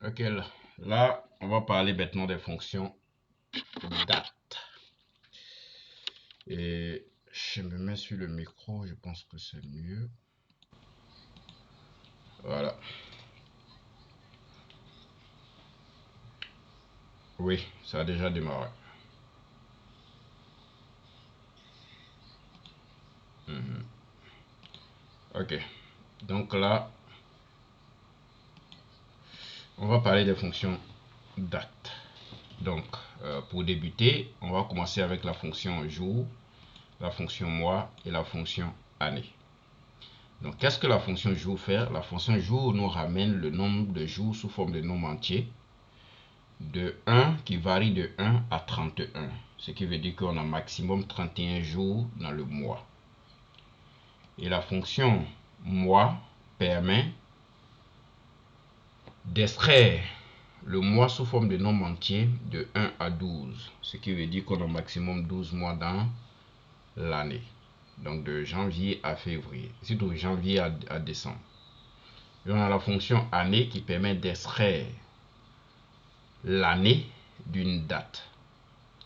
Ok, là, on va parler maintenant des fonctions date. Et je me mets sur le micro, je pense que c'est mieux. Voilà. Oui, ça a déjà démarré. Ok, donc là, on va parler des fonctions date. Donc, pour débuter, on va commencer avec la fonction jour, la fonction mois et la fonction année. Donc, qu'est-ce que la fonction jour fait? La fonction jour nous ramène le nombre de jours sous forme de nombre entier de 1 qui varie de 1 à 31. Ce qui veut dire qu'on a maximum 31 jours dans le mois. Et la fonction mois permet d'extraire le mois sous forme de nombre entier de 1 à 12. Ce qui veut dire qu'on a maximum 12 mois dans l'année. Donc de janvier à février. Surtout de janvier à décembre. Et on a la fonction année qui permet d'extraire l'année d'une date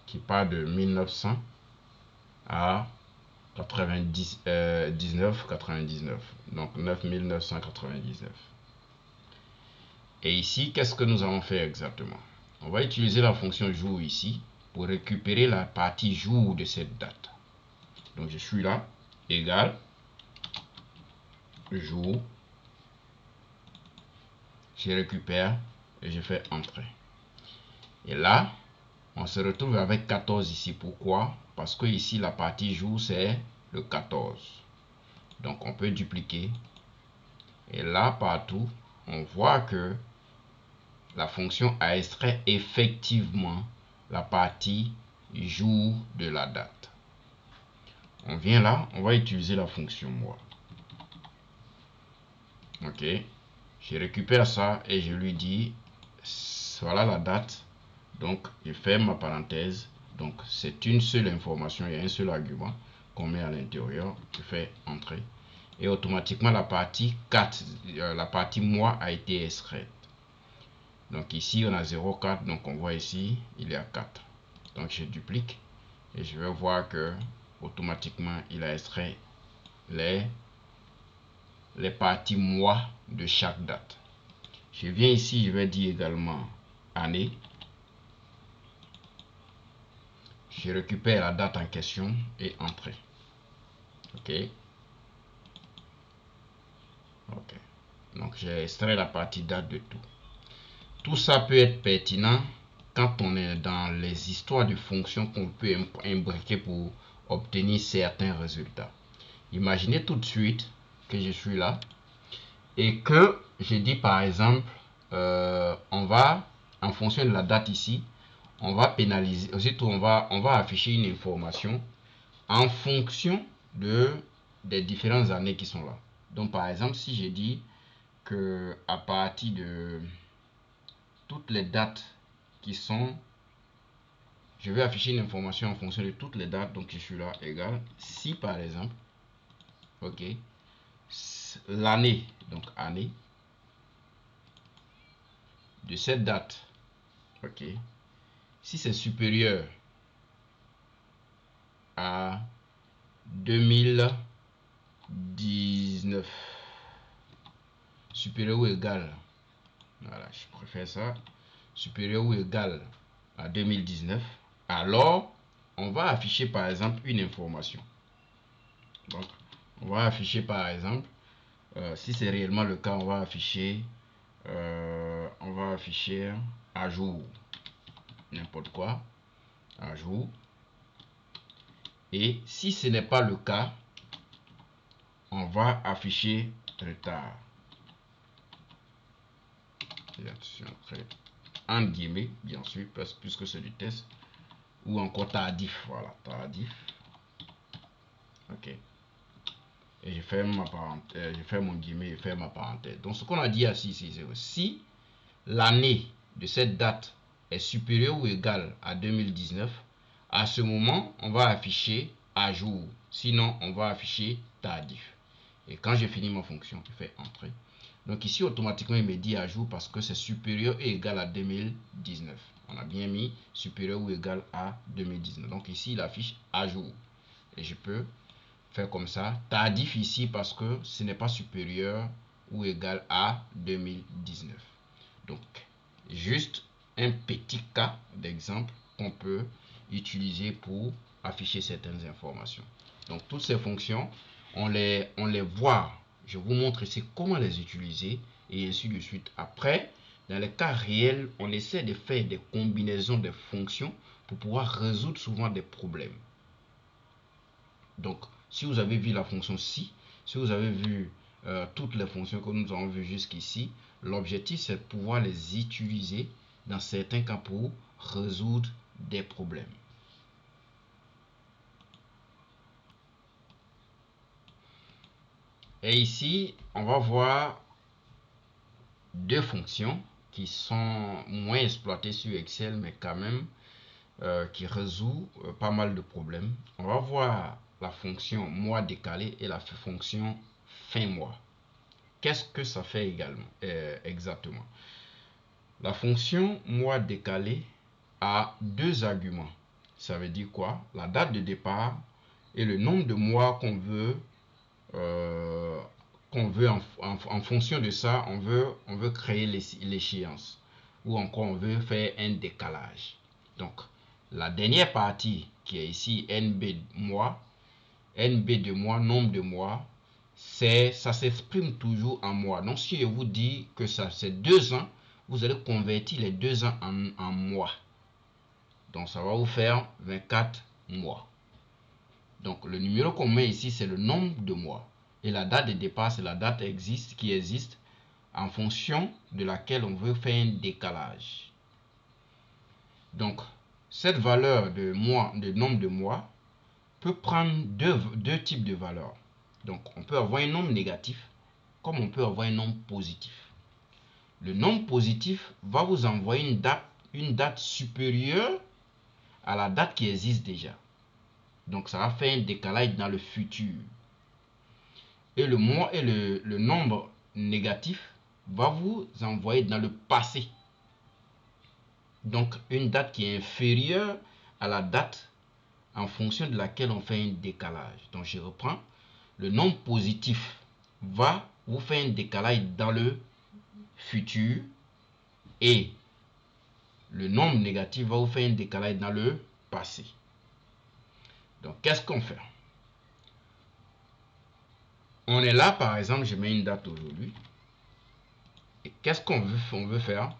qui part de 1900 à 99, donc 9999. Et ici, qu'est-ce que nous allons faire exactement? On va utiliser la fonction jour ici pour récupérer la partie jour de cette date. Donc je suis là, égal, jour, je récupère et je fais entrer. Et là, on se retrouve avec 14 ici. Pourquoi? Parce que ici, la partie jour, c'est le 14. Donc on peut dupliquer. Et là, partout, on voit que la fonction a extrait effectivement la partie jour de la date. On vient là, on va utiliser la fonction mois. Ok, je récupère ça et je lui dis voilà la date. Donc je ferme ma parenthèse. Donc c'est une seule information, il y a un seul argument qu'on met à l'intérieur. Je fais entrer et automatiquement la partie 4, la partie mois a été extraite. Donc ici on a 0,4, donc on voit ici il y a 4. Donc je duplique et je vais voir que automatiquement il a extrait les parties mois de chaque date. Je viens ici, je vais dire également année. Je récupère la date en question et entrée. Ok. Ok. Donc j'ai extrait la partie date de tout. Tout ça peut être pertinent quand on est dans les histoires de fonctions qu'on peut imbriquer pour obtenir certains résultats. Imaginez tout de suite que je suis là et que je dis par exemple, on va, en fonction de la date ici, on va pénaliser, ensuite on va afficher une information en fonction des différentes années qui sont là. Donc par exemple, si je dis que à partir de toutes les dates qui sont, je vais afficher une information en fonction de toutes les dates, donc je suis là, égal, si par exemple, ok, l'année, donc année, de cette date, ok, si c'est supérieur à 2019, supérieur ou égal, voilà, je préfère ça, supérieur ou égal à 2019, alors on va afficher par exemple une information. Donc on va afficher par exemple, si c'est réellement le cas, on va afficher à jour, n'importe quoi, à jour. Et si ce n'est pas le cas, on va afficher retard. En guillemets, bien sûr, puisque c'est du test. Ou encore tardif, voilà, tardif. Ok. Et je ferme ma parenthèse, je ferme mon guillemet et je ferme ma parenthèse. Donc ce qu'on a dit ici, c'est si l'année de cette date est supérieure ou égale à 2019, à ce moment, on va afficher à jour. Sinon, on va afficher tardif. Et quand j'ai fini ma fonction, je fais entrer. Donc ici, automatiquement, il me dit à jour parce que c'est supérieur et égal à 2019. On a bien mis supérieur ou égal à 2019. Donc ici, il affiche à jour. Et je peux faire comme ça. Tardif ici parce que ce n'est pas supérieur ou égal à 2019. Donc, juste un petit cas d'exemple qu'on peut utiliser pour afficher certaines informations. Donc, toutes ces fonctions, on les voit. Je vous montre ici comment les utiliser et ainsi de suite. Après, dans les cas réels, on essaie de faire des combinaisons de fonctions pour pouvoir résoudre souvent des problèmes. Donc, si vous avez vu la fonction si vous avez vu toutes les fonctions que nous avons vues jusqu'ici, l'objectif c'est de pouvoir les utiliser dans certains cas pour résoudre des problèmes. Et ici, on va voir deux fonctions qui sont moins exploitées sur Excel, mais quand même qui résout pas mal de problèmes. On va voir la fonction mois décalé et la fonction fin mois. Qu'est-ce que ça fait également exactement? La fonction mois décalé a deux arguments. Ça veut dire quoi? La date de départ et le nombre de mois qu'on veut en fonction de ça, on veut créer l'échéance ou encore on veut faire un décalage. Donc la dernière partie qui est ici NB mois, NB de mois, nombre de mois, ça s'exprime toujours en mois. Donc si je vous dis que ça c'est 2 ans, vous allez convertir les 2 ans en mois. Donc ça va vous faire 24 mois. Donc le numéro qu'on met ici c'est le nombre de mois. Et la date de départ c'est la date qui existe en fonction de laquelle on veut faire un décalage. Donc cette valeur de mois, de nombre de mois, peut prendre deux types de valeurs. Donc on peut avoir un nombre négatif comme on peut avoir un nombre positif. Le nombre positif va vous envoyer une date supérieure à la date qui existe déjà. Donc ça va faire un décalage dans le futur. Et le mois et le nombre négatif va vous envoyer dans le passé. Donc une date qui est inférieure à la date en fonction de laquelle on fait un décalage. Donc je reprends. Le nombre positif va vous faire un décalage dans le futur et le nombre négatif va vous faire un décalage dans le passé. Donc qu'est-ce qu'on fait? On est là par exemple, je mets une date aujourd'hui. Et qu'est-ce qu'on veut faire?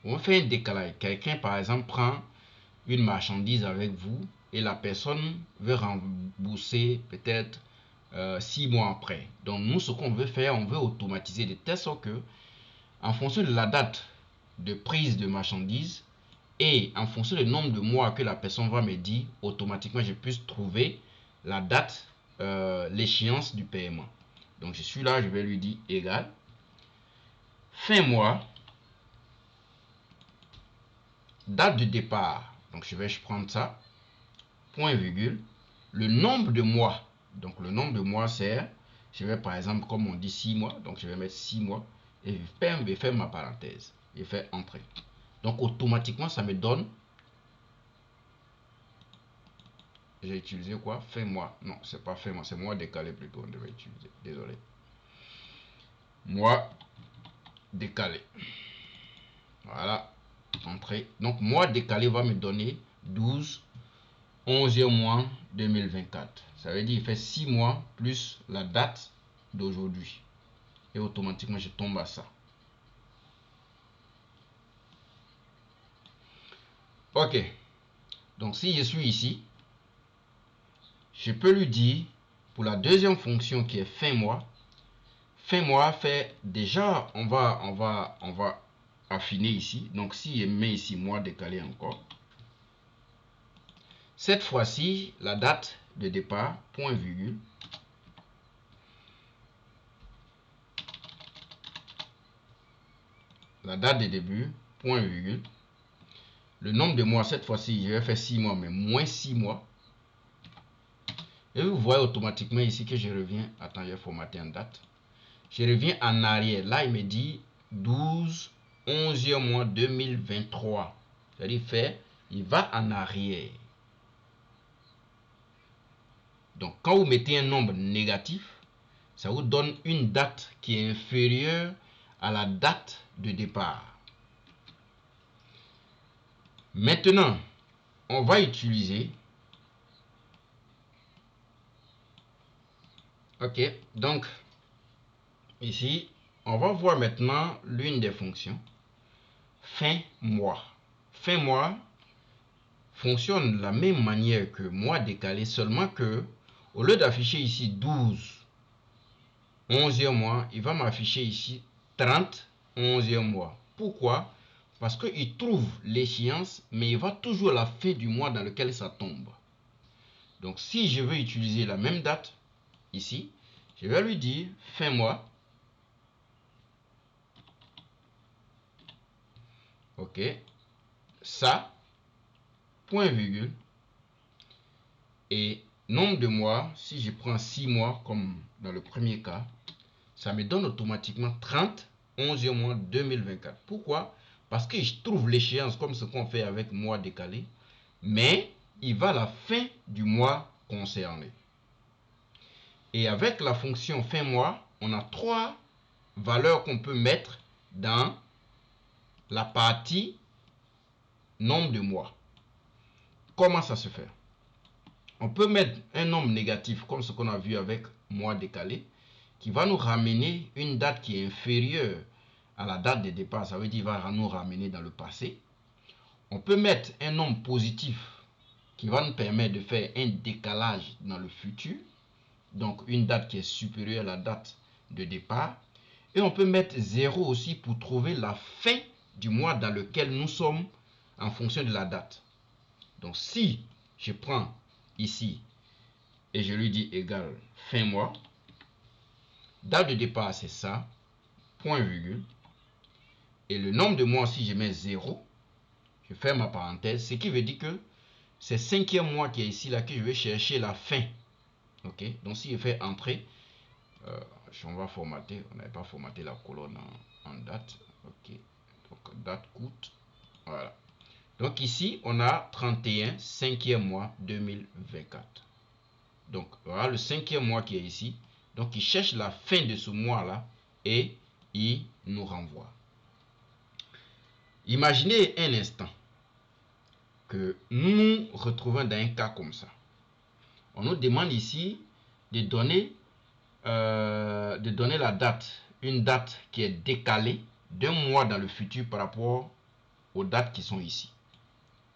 On veut faire un décalage. Quelqu'un par exemple prend une marchandise avec vous et la personne veut rembourser peut-être 6 mois après. Donc nous ce qu'on veut faire, on veut automatiser de telle sorte que en fonction de la date de prise de marchandise et en fonction du nombre de mois que la personne va me dire, automatiquement je puisse trouver la date, l'échéance du paiement. Donc je suis là, je vais lui dire égal fin mois, date de départ. Donc je vais prendre ça, point virgule, le nombre de mois. Donc le nombre de mois c'est, je vais par exemple comme on dit 6 mois, donc je vais mettre 6 mois et je vais faire ma parenthèse et faire entrer. Donc automatiquement ça me donne, j'ai utilisé quoi? Fin mois. Non, c'est pas fin mois, c'est mois décalé plutôt, on devait utiliser. Désolé. Mois décalé. Voilà. Entrée. Donc mois décalé va me donner 12 11e mois 2024. Ça veut dire il fait 6 mois plus la date d'aujourd'hui. Et automatiquement je tombe à ça. Ok. Donc si je suis ici, je peux lui dire pour la deuxième fonction qui est fin mois fait déjà on va affiner ici. Donc si je mets ici mois décalé encore, cette fois-ci la date de départ point virgule, la date de début point virgule, le nombre de mois cette fois-ci je vais faire 6 mois mais moins 6 mois. Et vous voyez automatiquement ici que je reviens. Attends, je vais formater en date. Je reviens en arrière. Là, il me dit 12, 11e mois 2023. C'est-à-dire, il va en arrière. Donc, quand vous mettez un nombre négatif, ça vous donne une date qui est inférieure à la date de départ. Maintenant, on va utiliser. Ok, donc ici, on va voir maintenant l'une des fonctions. Fin mois. Fin mois fonctionne de la même manière que mois décalé, seulement que au lieu d'afficher ici 12, 11e mois, il va m'afficher ici 30, 11e mois. Pourquoi? Parce qu'il trouve l'échéance, mais il va toujours à la fin du mois dans lequel ça tombe. Donc si je veux utiliser la même date, ici, je vais lui dire fin mois. Ok. Ça, point virgule. Et nombre de mois, si je prends 6 mois comme dans le premier cas, ça me donne automatiquement 30, 11e mois 2024. Pourquoi? Parce que je trouve l'échéance comme ce qu'on fait avec mois décalé, mais il va à la fin du mois concerné. Et avec la fonction fin mois, on a 3 valeurs qu'on peut mettre dans la partie nombre de mois. Comment ça se fait? On peut mettre un nombre négatif comme ce qu'on a vu avec mois décalé, qui va nous ramener une date qui est inférieure à la date de départ. Ça veut dire qu'il va nous ramener dans le passé. On peut mettre un nombre positif qui va nous permettre de faire un décalage dans le futur. Donc une date qui est supérieure à la date de départ. Et on peut mettre 0 aussi pour trouver la fin du mois dans lequel nous sommes en fonction de la date. Donc si je prends ici et je lui dis égal fin mois, date de départ c'est ça, point virgule, et le nombre de mois si je mets 0, je ferme ma parenthèse, ce qui veut dire que c'est 5e mois qui est ici là que je vais chercher la fin. Ok, donc si je fais entrer, on va formater, on n'avait pas formaté la colonne en date. Ok, donc date courte, voilà. Donc ici on a 31, 5e mois 2024. Donc voilà le 5e mois qui est ici. Donc il cherche la fin de ce mois là et il nous renvoie. Imaginez un instant que nous nous retrouvons dans un cas comme ça. On nous demande ici de donner la date, une date qui est décalée d'un mois dans le futur par rapport aux dates qui sont ici.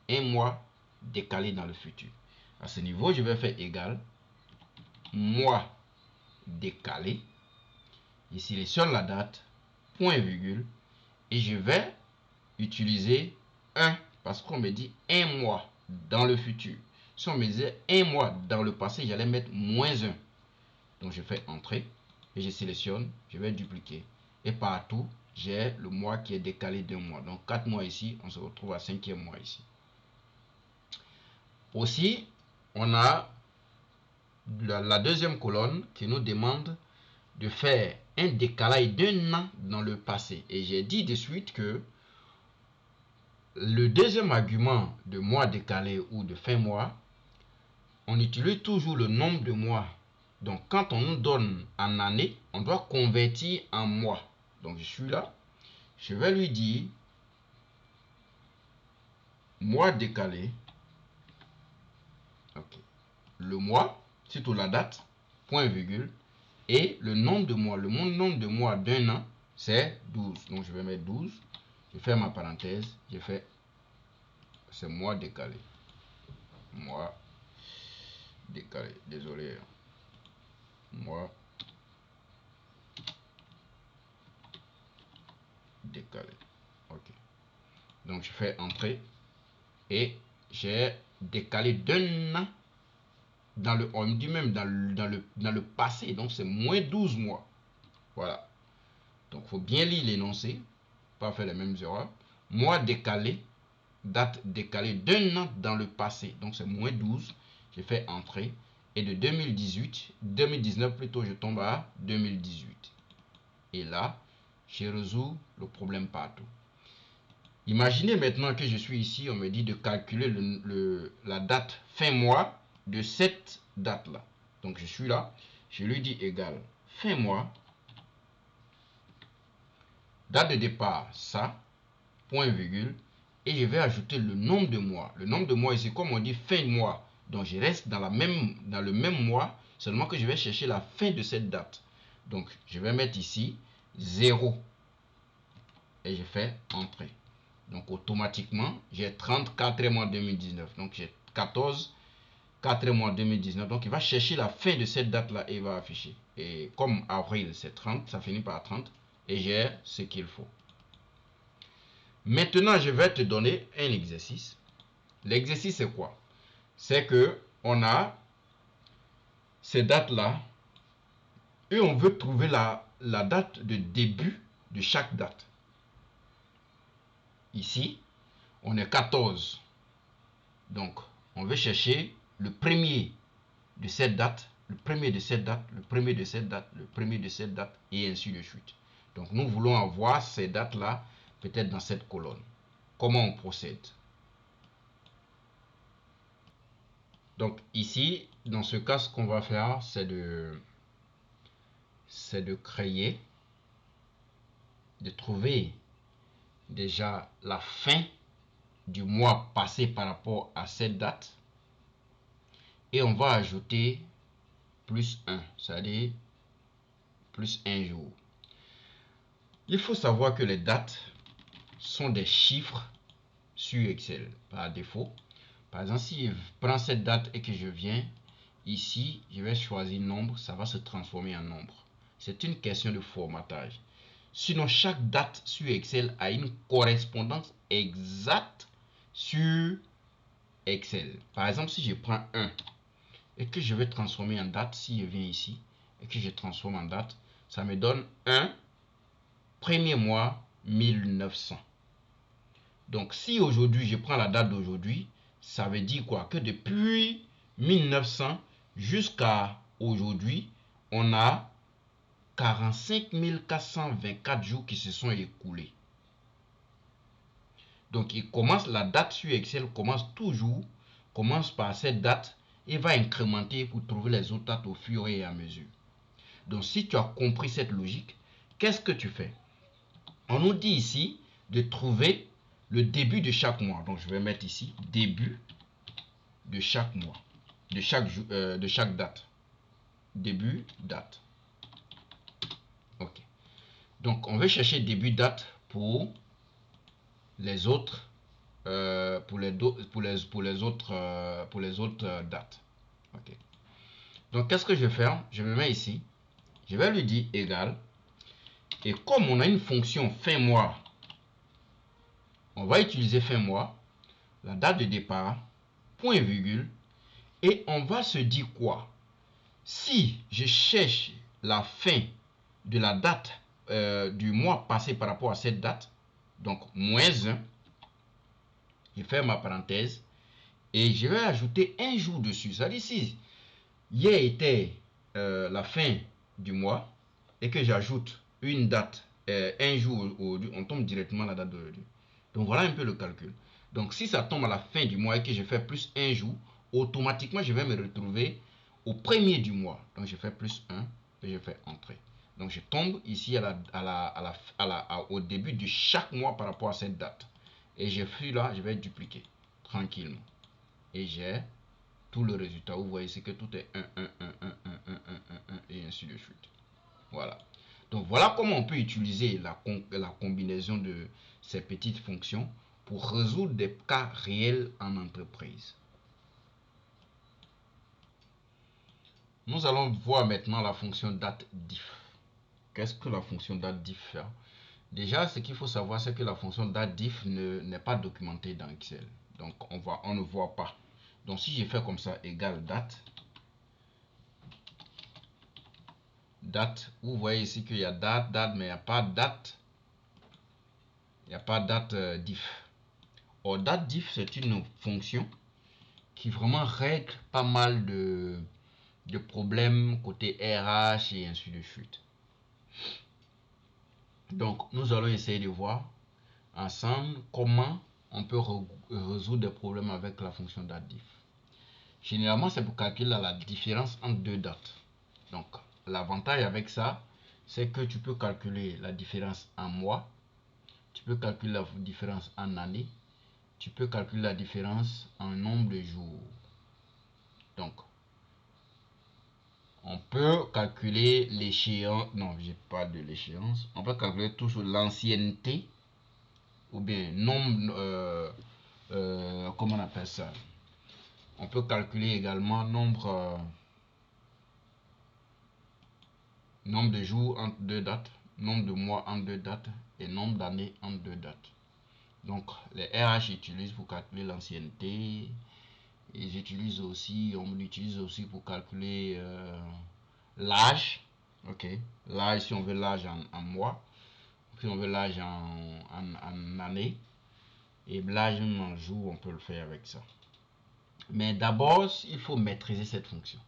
Un mois décalé dans le futur. À ce niveau, je vais faire égal mois décalé. Je sélectionne la date, point virgule, et je vais utiliser 1 parce qu'on me dit un mois dans le futur. Si on me disait un mois dans le passé, j'allais mettre moins 1. Donc je fais entrer et je sélectionne, je vais dupliquer. Et partout, j'ai le mois qui est décalé d'un mois. Donc 4 mois ici, on se retrouve à 5e mois ici. Aussi, on a la deuxième colonne qui nous demande de faire un décalage d'un an dans le passé. Et j'ai dit de suite que le deuxième argument de mois décalé ou de fin mois, on utilise toujours le nombre de mois. Donc quand on nous donne en année, on doit convertir en mois. Donc je suis là, je vais lui dire mois décalé. Ok. Le mois, surtout la date, point virgule, et le nombre de mois. Le nombre de mois d'un an, c'est 12. Donc je vais mettre 12. Je ferme ma parenthèse. Je fais, c'est mois décalé. Mois décalé. Désolé. Mois décalé. Ok. Donc je fais entrer. Et j'ai décalé d'un an. On me dit même dans le passé. Donc c'est moins 12 mois. Voilà. Donc il faut bien lire l'énoncé. Pas faire les mêmes erreurs. Mois décalé. Date décalée d'un an dans le passé. Donc c'est moins 12. J'ai fait entrer. Et de 2018, 2019 plutôt, je tombe à 2018. Et là, je résous le problème partout. Imaginez maintenant que je suis ici, on me dit de calculer la date fin mois de cette date-là. Donc je suis là, je lui dis égal fin mois, date de départ, ça, point virgule, et je vais ajouter le nombre de mois. Le nombre de mois ici, comme on dit fin de mois, donc je reste dans le même mois, seulement que je vais chercher la fin de cette date. Donc je vais mettre ici 0 et je fais entrée. Donc automatiquement, j'ai 34 mois 2019. Donc j'ai 14, 4 mois 2019. Donc il va chercher la fin de cette date-là et il va afficher. Et comme avril c'est 30, ça finit par 30. Et j'ai ce qu'il faut. Maintenant, je vais te donner un exercice. L'exercice c'est quoi? C'est que on a ces dates-là et on veut trouver la date de début de chaque date. Ici, on est 14. Donc, on veut chercher le premier de cette date, le premier de cette date, le premier de cette date, le premier de cette date, et ainsi de suite. Donc, nous voulons avoir ces dates-là, peut-être dans cette colonne. Comment on procède? Donc, ici, dans ce cas, ce qu'on va faire, c'est de créer, de trouver déjà la fin du mois passé par rapport à cette date. Et on va ajouter plus 1, c'est-à-dire plus un jour. Il faut savoir que les dates sont des chiffres sur Excel par défaut. Par exemple, si je prends cette date et que je viens ici, je vais choisir nombre, ça va se transformer en nombre. C'est une question de formatage. Sinon, chaque date sur Excel a une correspondance exacte sur Excel. Par exemple, si je prends 1 et que je vais transformer en date, si je viens ici et que je transforme en date, ça me donne 1 premier mois 1900. Donc si aujourd'hui je prends la date d'aujourd'hui, ça veut dire quoi? Que depuis 1900 jusqu'à aujourd'hui, on a 45 424 jours qui se sont écoulés. Donc il commence, la date sur Excel commence par cette date et va incrémenter pour trouver les autres dates au fur et à mesure. Donc si tu as compris cette logique, qu'est-ce que tu fais? On nous dit ici de trouver le début de chaque mois. Donc je vais mettre ici début de chaque mois, de chaque date. Début date. Ok. Donc on veut chercher début date pour les autres pour les autres dates. Ok. Donc qu'est-ce que je vais faire? Je me mets ici. Je vais lui dire égal. Et comme on a une fonction fin mois, on va utiliser fin mois, la date de départ, point virgule, et on va se dire quoi? Si je cherche la fin de la date du mois passé par rapport à cette date, donc moins 1, je ferme ma parenthèse, et je vais ajouter un jour dessus. Ça dit si hier était la fin du mois, et que j'ajoute une date, un jour, on tombe directement à la date d'aujourd'hui. Donc voilà un peu le calcul. Donc si ça tombe à la fin du mois et que je fais plus un jour, automatiquement je vais me retrouver au premier du mois. Donc je fais plus 1 et je fais entrer. Donc je tombe ici au début de chaque mois par rapport à cette date. Et je suis là, je vais dupliquer tranquillement. Et j'ai tout le résultat. Vous voyez, c'est que tout est 1, 1, 1, 1, 1, 1, 1, 1, 1 et ainsi de suite. Voilà. Donc voilà comment on peut utiliser la combinaison de ces petites fonctions pour résoudre des cas réels en entreprise. Nous allons voir maintenant la fonction date-diff. Qu'est-ce que la fonction date-diff fait? Déjà, ce qu'il faut savoir, c'est que la fonction date-diff n'est pas documentée dans Excel. Donc on ne voit pas. Donc si je fais comme ça, égal date, vous voyez ici qu'il y a date, mais il n'y a pas date. Il n'y a pas date diff. Or, date diff, c'est une fonction qui vraiment règle pas mal de problèmes côté RH et ainsi de suite. Donc, nous allons essayer de voir ensemble comment on peut résoudre des problèmes avec la fonction datif. Généralement, c'est pour calculer la différence entre deux dates. Donc, l'avantage avec ça, c'est que tu peux calculer la différence en mois, tu peux calculer la différence en année, tu peux calculer la différence en nombre de jours. Donc, on peut calculer l'échéance, non, j'ai pas de l'échéance, on peut calculer toujours l'ancienneté, ou bien nombre, comment on appelle ça? On peut calculer également nombre de jours entre deux dates, nombre de mois entre deux dates et nombre d'années entre deux dates. Donc, les RH utilisent pour calculer l'ancienneté. Ils utilisent aussi, on l'utilise aussi pour calculer l'âge. Ok, l'âge, si on veut l'âge en mois, si on veut l'âge en année, et l'âge en jour, on peut le faire avec ça. Mais d'abord, il faut maîtriser cette fonction.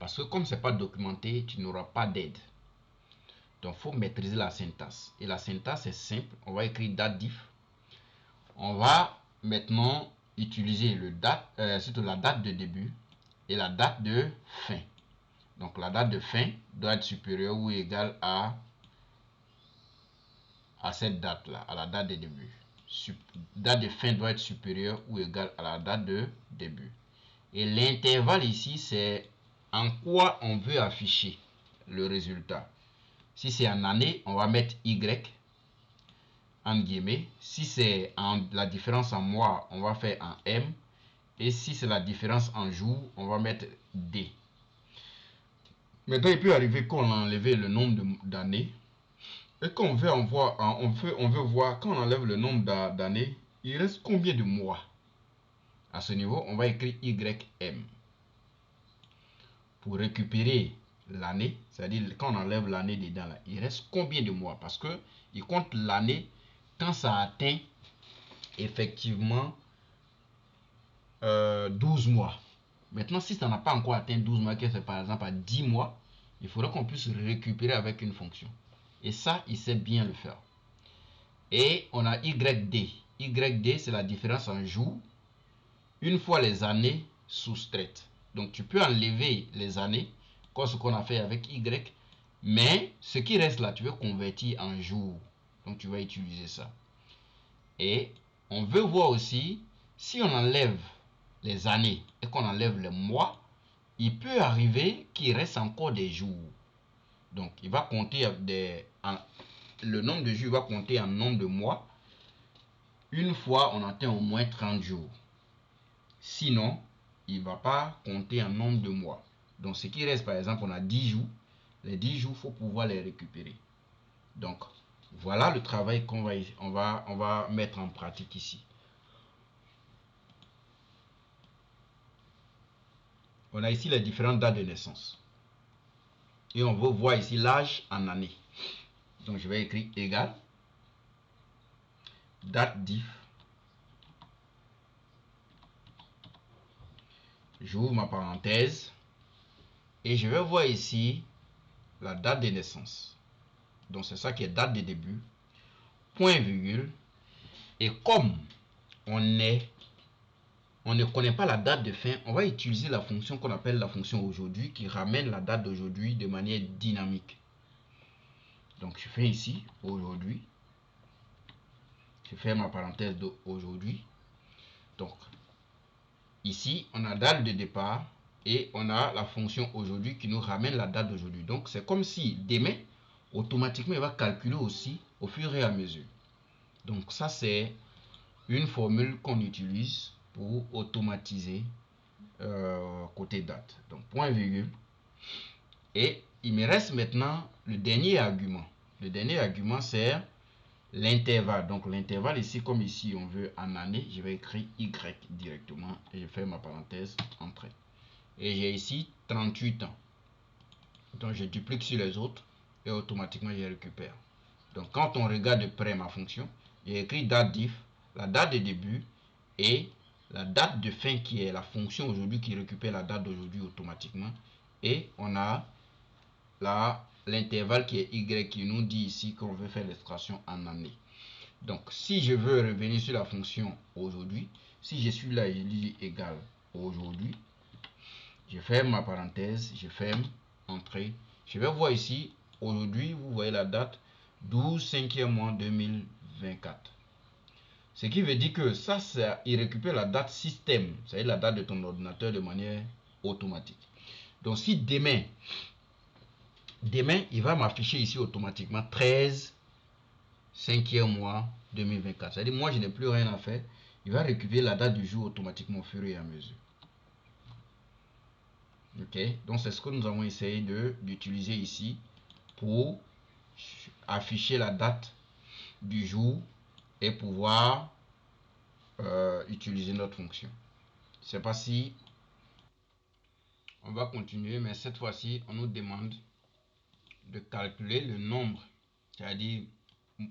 Parce que comme ce n'est pas documenté, tu n'auras pas d'aide. Donc, il faut maîtriser la syntaxe. Et la syntaxe est simple. On va écrire date diff. On va maintenant utiliser surtout la date de début et la date de fin. Donc, la date de fin doit être supérieure ou égale à cette date-là, à la date de début. Date de fin doit être supérieure ou égale à la date de début. Et l'intervalle ici, c'est en quoi on veut afficher le résultat. Si c'est en année, on va mettre Y en guillemets. Si c'est la différence en mois, on va faire en M. Et si c'est la différence en jour, on va mettre D. Maintenant, il peut arriver qu'on a enlevé le nombre d'années. Et quand on veut voir, quand on enlève le nombre d'années, il reste combien de mois? À ce niveau, on va écrire YM. Pour récupérer l'année, c'est-à-dire quand on enlève l'année dedans, là, il reste combien de mois? Parce que il compte l'année quand ça atteint effectivement 12 mois. Maintenant, si ça n'a pas encore atteint 12 mois, que c'est par exemple à 10 mois, il faudra qu'on puisse récupérer avec une fonction. Et ça, il sait bien le faire. Et on a YD. YD, c'est la différence en jours, une fois les années soustraites. Donc, tu peux enlever les années, comme ce qu'on a fait avec Y, mais ce qui reste là, tu veux convertir en jours. Donc, tu vas utiliser ça. Et on veut voir aussi, si on enlève les années et qu'on enlève les mois, il peut arriver qu'il reste encore des jours. Donc, il va compter le nombre de jours va compter en nombre de mois. Une fois, on atteint au moins 30 jours. Sinon, il ne va pas compter en nombre de mois. Donc, ce qui reste, par exemple, on a 10 jours. Les 10 jours, il faut pouvoir les récupérer. Donc, voilà le travail qu'on va mettre en pratique ici. On a ici les différentes dates de naissance. Et on veut voir ici l'âge en année. Donc, je vais écrire égal date diff. J'ouvre ma parenthèse. Et je vais voir ici la date de naissance. Donc, c'est ça qui est date de début. Point virgule. Et comme on ne connaît pas la date de fin, on va utiliser la fonction qu'on appelle la fonction aujourd'hui qui ramène la date d'aujourd'hui de manière dynamique. Donc, je fais ici aujourd'hui. Je fais ma parenthèse d'aujourd'hui. Donc, ici, on a date de départ et on a la fonction aujourd'hui qui nous ramène la date d'aujourd'hui. Donc, c'est comme si demain, automatiquement, il va calculer aussi au fur et à mesure. Donc, ça, c'est une formule qu'on utilise pour automatiser côté date. Donc, point virgule. Et il me reste maintenant le dernier argument. Le dernier argument, c'est l'intervalle. Donc, l'intervalle ici, comme ici, on veut en année, je vais écrire Y directement et je fais ma parenthèse entrée. Et j'ai ici 38 ans. Donc, je duplique sur les autres et automatiquement, je récupère. Donc, quand on regarde de près ma fonction, j'ai écrit date diff, la date de début et la date de fin qui est la fonction aujourd'hui qui récupère la date d'aujourd'hui automatiquement. Et on a l'intervalle qui est Y qui nous dit ici qu'on veut faire l'extraction en année. Donc, si je veux revenir sur la fonction aujourd'hui, si je suis là et je dis égal aujourd'hui, je ferme ma parenthèse, je ferme, entrée. Je vais voir ici, aujourd'hui, vous voyez la date 12/5e mois 2024. Ce qui veut dire que ça, il récupère la date système, c'est-à-dire la date de ton ordinateur de manière automatique. Donc, si demain, il va m'afficher ici automatiquement 13/5e mois 2024. C'est-à-dire, moi, je n'ai plus rien à faire. Il va récupérer la date du jour automatiquement au fur et à mesure. Ok, donc c'est ce que nous avons essayé d'utiliser ici pour afficher la date du jour et pouvoir utiliser notre fonction. Je ne sais pas si on va continuer, mais cette fois-ci, on nous demande de calculer le nombre, c'est-à-dire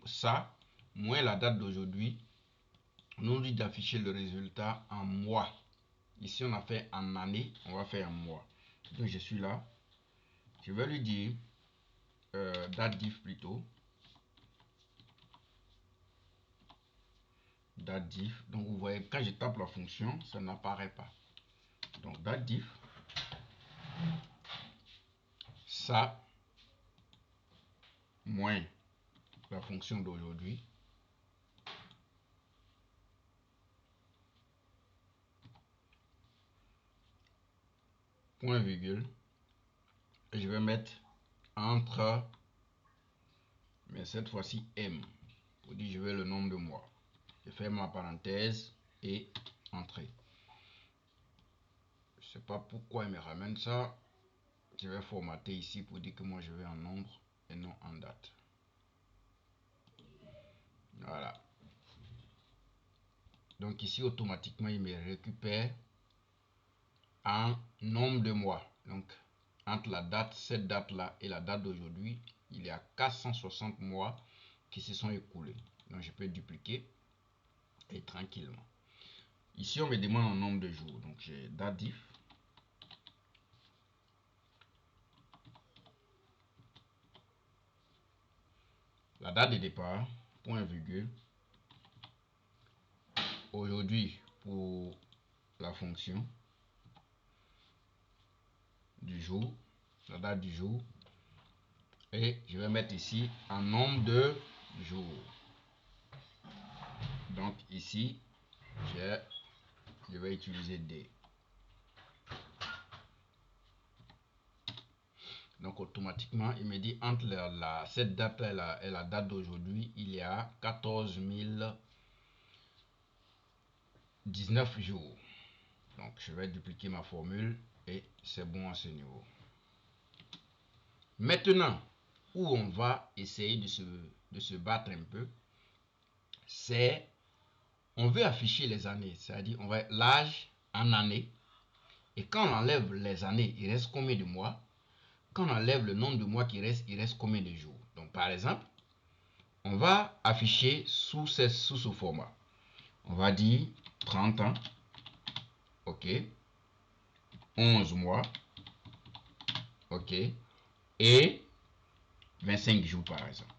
ça, moins la date d'aujourd'hui. On nous dit d'afficher le résultat en mois. Ici, on a fait en année, on va faire en mois. Donc, je suis là. Je vais lui dire date diff plutôt. Date diff. Donc, vous voyez, quand je tape la fonction, ça n'apparaît pas. Donc, date diff. Ça, moins la fonction d'aujourd'hui. Point virgule. Et je vais mettre entre, mais cette fois-ci M. Pour dire je veux le nombre de mois. Je ferme ma parenthèse et entrée. Je ne sais pas pourquoi il me ramène ça. Je vais formater ici pour dire que moi je veux en nombre et non en date. Voilà. Donc ici automatiquement il me récupère en nombre de mois. Donc entre la date, cette date là et la date d'aujourd'hui, il y a 460 mois qui se sont écoulés. Donc je peux dupliquer et tranquillement. Ici on me demande un nombre de jours. Donc j'ai date diff. La date de départ, point virgule. Aujourd'hui pour la fonction du jour, la date du jour. Et je vais mettre ici un nombre de jours. Donc ici, je vais utiliser D. Donc automatiquement, il me dit entre cette date et la date d'aujourd'hui, il y a 14 019 jours. Donc je vais dupliquer ma formule et c'est bon à ce niveau. Maintenant, où on va essayer de se battre un peu, c'est on veut afficher les années, c'est-à-dire on va l'âge en années. Et quand on enlève les années, il reste combien de mois? Quand on enlève le nombre de mois qui reste, il reste combien de jours? Donc par exemple, on va afficher sous ce format. On va dire 30 ans. OK. 11 mois. OK. Et 25 jours par exemple.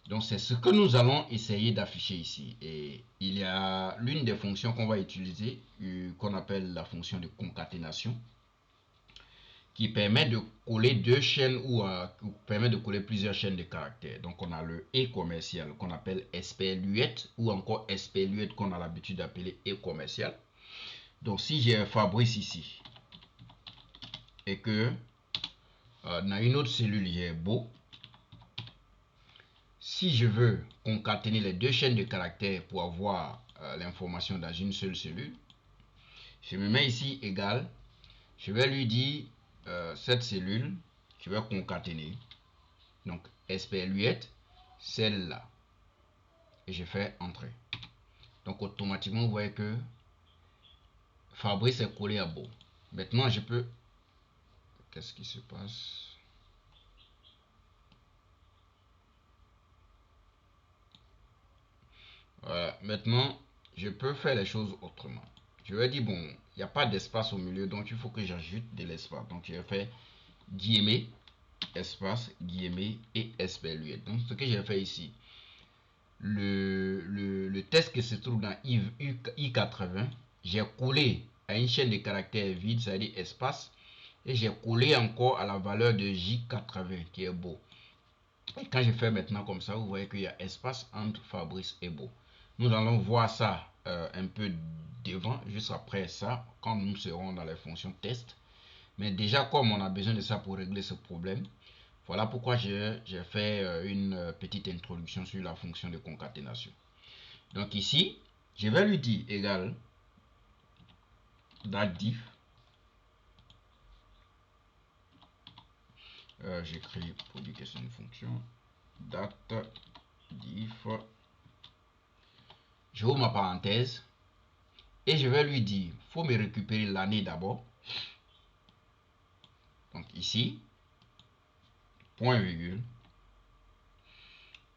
Donc c'est ce que nous allons essayer d'afficher ici. Et il y a l'une des fonctions qu'on va utiliser, qu'on appelle la fonction de concaténation, qui permet de coller deux chaînes ou permet de coller plusieurs chaînes de caractères. Donc on a le et commercial qu'on appelle SPLUET ou encore SPLUET qu'on a l'habitude d'appeler et commercial. Donc si j'ai Fabrice ici et que dans une autre cellule j'ai Beau, si je veux concaténer les deux chaînes de caractères pour avoir l'information dans une seule cellule, je me mets ici égal, je vais lui dire cette cellule, je vais concaténer. Donc SPLUET, celle-là. Et je fais entrer. Donc automatiquement, vous voyez que Fabrice est collé à Beau. Maintenant, je peux... Qu'est-ce qui se passe? Voilà. Maintenant, je peux faire les choses autrement. Je vais dire, bon, il n'y a pas d'espace au milieu, donc il faut que j'ajoute de l'espace. Donc je vais faire guillemets, espace, guillemets et SPLUET. Donc ce que j'ai fait ici, le texte qui se trouve dans I80, j'ai collé à une chaîne de caractères vide, c'est-à-dire espace, et j'ai collé encore à la valeur de J80 qui est beau. Et quand je fais maintenant comme ça, vous voyez qu'il y a espace entre Fabrice et Beau. Nous allons voir ça un peu devant, juste après ça, quand nous serons dans les fonctions test. Mais déjà, comme on a besoin de ça pour régler ce problème, voilà pourquoi j'ai fait une petite introduction sur la fonction de concaténation. Donc ici, je vais lui dire égal date diff. J'écris produit question de fonction. Date diff. Je ouvre ma parenthèse. Et je vais lui dire, faut me récupérer l'année d'abord. Donc ici, point virgule.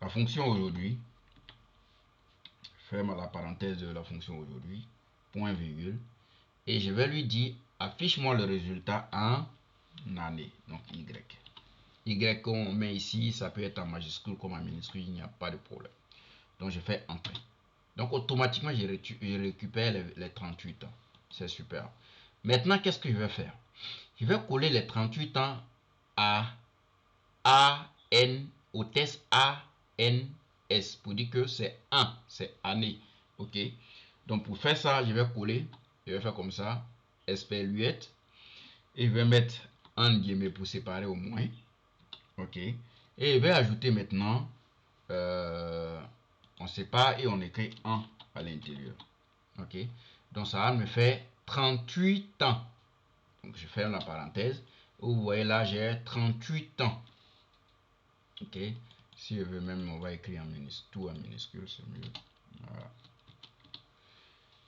La fonction aujourd'hui, ferme la parenthèse de la fonction aujourd'hui, point virgule. Et je vais lui dire, affiche-moi le résultat en année, donc Y. Y qu'on met ici, ça peut être en majuscule comme en minuscule, il n'y a pas de problème. Donc je fais entrée. Donc automatiquement, je récupère les 38 ans. C'est super. Maintenant, qu'est-ce que je vais faire? Je vais coller les 38 ans à AN, au test ANS, pour dire que c'est 1, c'est année. Ok. Donc pour faire ça, je vais coller, je vais faire comme ça, SPLUET, et je vais mettre un guillemets pour séparer au moins. Ok. Et je vais ajouter maintenant, on sépare et on écrit 1 à l'intérieur. Ok. Donc ça va me faire 38 ans. Donc je ferme la parenthèse. Vous voyez là, j'ai 38 ans. Ok. Si je veux même, on va écrire en minuscule, tout en minuscule, c'est mieux. Voilà.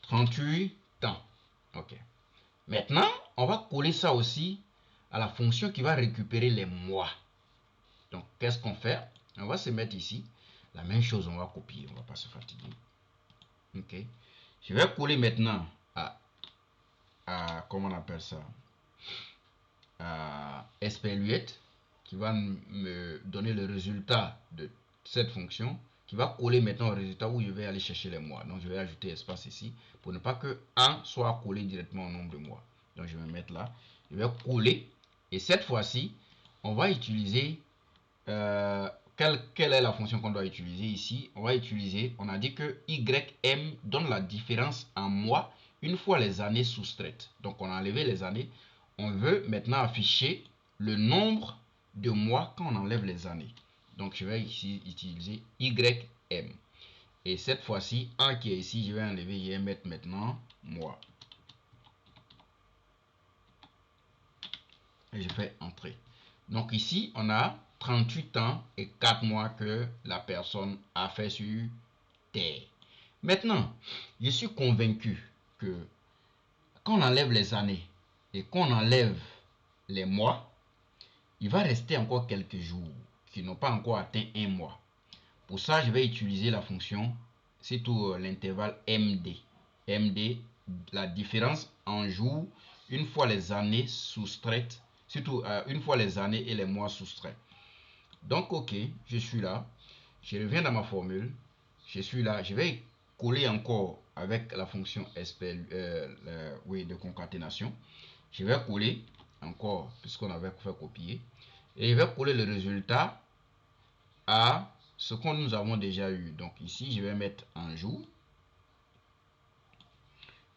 38 ans. Ok. Maintenant, on va coller ça aussi à la fonction qui va récupérer les mois. Donc, qu'est-ce qu'on fait? On va se mettre ici. La même chose, on va copier. On ne va pas se fatiguer. Ok. Je vais coller maintenant comment on appelle ça? À SPLUET, qui va me donner le résultat de cette fonction, qui va coller maintenant au résultat où je vais aller chercher les mois. Donc je vais ajouter espace ici pour ne pas que 1 soit collé directement au nombre de mois. Donc je vais mettre là, je vais coller, et cette fois-ci on va utiliser quelle est la fonction qu'on doit utiliser ici? On va utiliser, on a dit que YM donne la différence en mois une fois les années soustraites. Donc on a enlevé les années. On veut maintenant afficher le nombre de mois quand on enlève les années. Donc je vais ici utiliser YM. Et cette fois-ci, 1 qui est ici, je vais enlever, je vais mettre maintenant mois. Et je fais entrer. Donc ici, on a 38 ans et 4 mois que la personne a fait sur Terre. Maintenant, je suis convaincu que quand on enlève les années et qu'on enlève les mois, il va rester encore quelques jours qui n'ont pas encore atteint un mois. Pour ça, je vais utiliser la fonction, c'est tout l'intervalle MD. MD, la différence en jours, une fois les années soustraites, surtout une fois les années et les mois soustraits. Donc, ok, je suis là. Je reviens dans ma formule. Je suis là. Je vais coller encore avec la fonction SPL, oui, de concaténation. Je vais coller encore, puisqu'on avait fait copier. Et je vais coller le résultat à ce que nous avons déjà eu. Donc ici, je vais mettre un jour.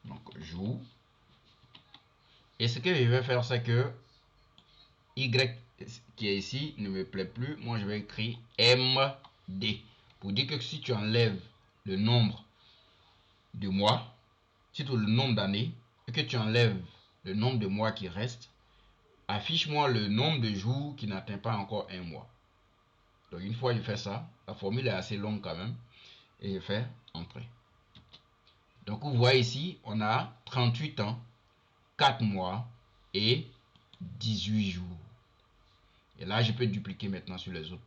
Donc jour. Et ce que je vais faire, c'est que Y qui est ici ne me plaît plus. Moi, je vais écrire MD. Pour dire que si tu enlèves le nombre de mois, surtout le nombre d'années, et que tu enlèves le nombre de mois qui reste, affiche-moi le nombre de jours qui n'atteint pas encore un mois. Donc une fois que je fais ça, la formule est assez longue quand même, et je fais entrer. Donc vous voyez ici, on a 38 ans, 4 mois et 18 jours. Et là, je peux dupliquer maintenant sur les autres.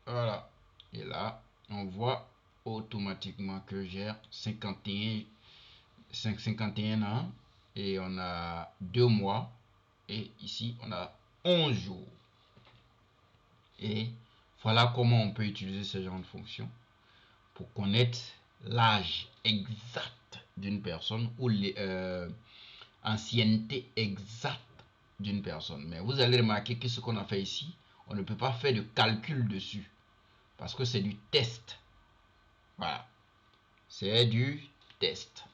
Voilà. Et là, on voit automatiquement que j'ai 51 ans et on a 2 mois et ici on a 11 jours. Et voilà comment on peut utiliser ce genre de fonction pour connaître l'âge exact d'une personne ou l'ancienneté exacte d'une personne. Mais vous allez remarquer que ce qu'on a fait ici, on ne peut pas faire de calcul dessus parce que c'est du test. Voilà, c'est du test.